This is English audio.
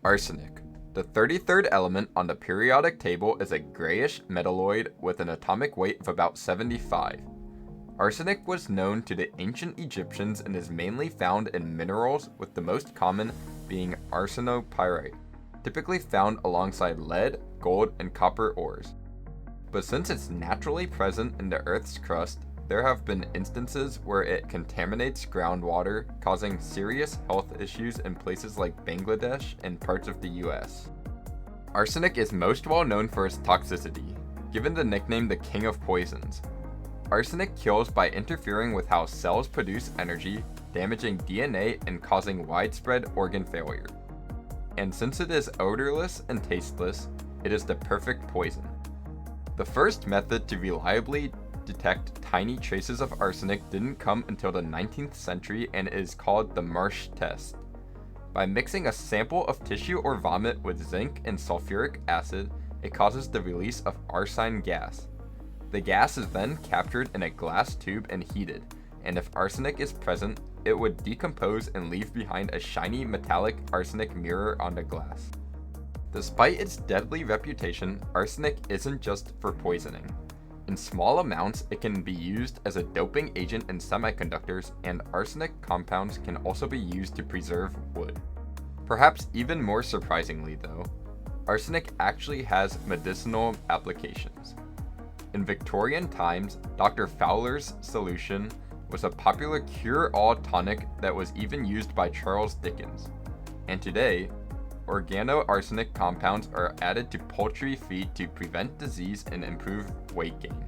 Arsenic. The 33rd element on the periodic table is a grayish metalloid with an atomic weight of about 75. Arsenic was known to the ancient Egyptians and is mainly found in minerals, with the most common being arsenopyrite, typically found alongside lead, gold, and copper ores. But since it's naturally present in the Earth's crust, there have been instances where it contaminates groundwater, causing serious health issues in places like Bangladesh and parts of the US. Arsenic is most well known for its toxicity, given the nickname the king of poisons. Arsenic kills by interfering with how cells produce energy, damaging DNA, and causing widespread organ failure. And since it is odorless and tasteless, it is the perfect poison. The first method to reliably detect tiny traces of arsenic didn't come until the 19th century and is called the Marsh test. By mixing a sample of tissue or vomit with zinc and sulfuric acid, it causes the release of arsine gas. The gas is then captured in a glass tube and heated, and if arsenic is present, it would decompose and leave behind a shiny metallic arsenic mirror on the glass. Despite its deadly reputation, arsenic isn't just for poisoning. In small amounts, it can be used as a doping agent in semiconductors, and arsenic compounds can also be used to preserve wood. Perhaps even more surprisingly though, arsenic actually has medicinal applications. In Victorian times, Dr. Fowler's solution was a popular cure-all tonic that was even used by Charles Dickens. And today, organo-arsenic compounds are added to poultry feed to prevent disease and improve weight gain.